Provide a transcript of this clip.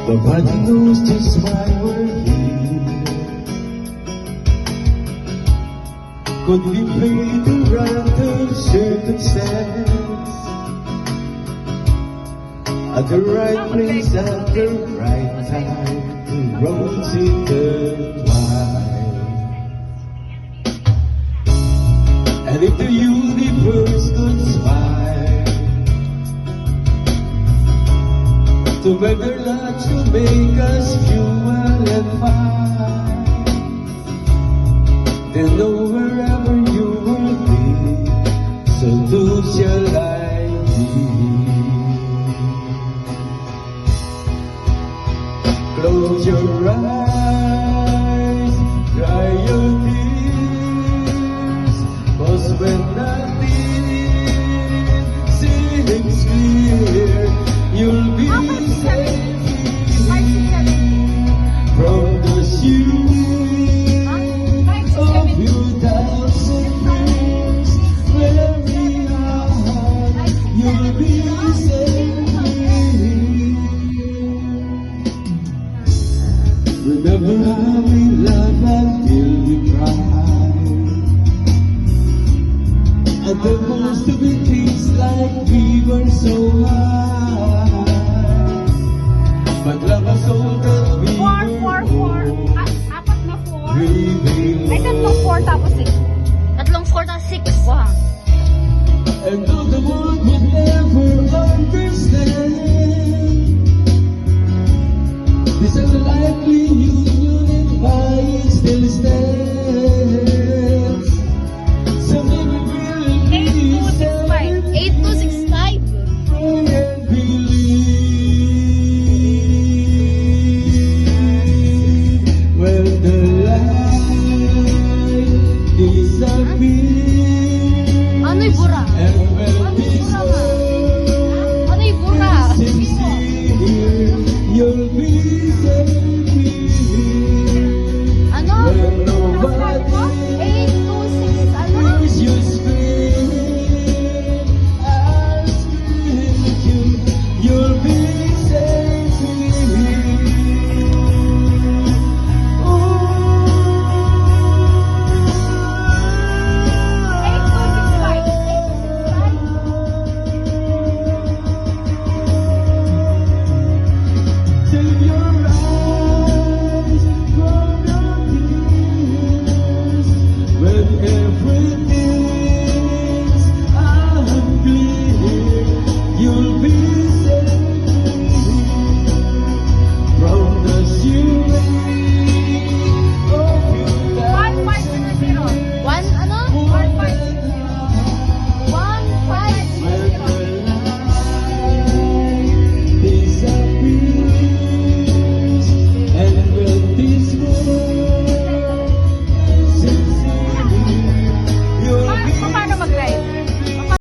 Nobody knows just why we're here. Could we play the random circumstance at the right place at the right time? The roads intertwine. And if the universe could smile to make their lives to make us fuel and fine, then know wherever you will be, so too shall I be. Close your eyes, dry your tears, 'cause when nothing seems clear, you'll be safe from the sheen of your doubts and fears. Very hard, you'll be safe here. Remember how we laughed until we cried, and the most of it things like we were so high. But love us all that we Four. were Apat na four. dreaming Ay, tatlong four tapos six. Tatlong four tapos six. Wow. and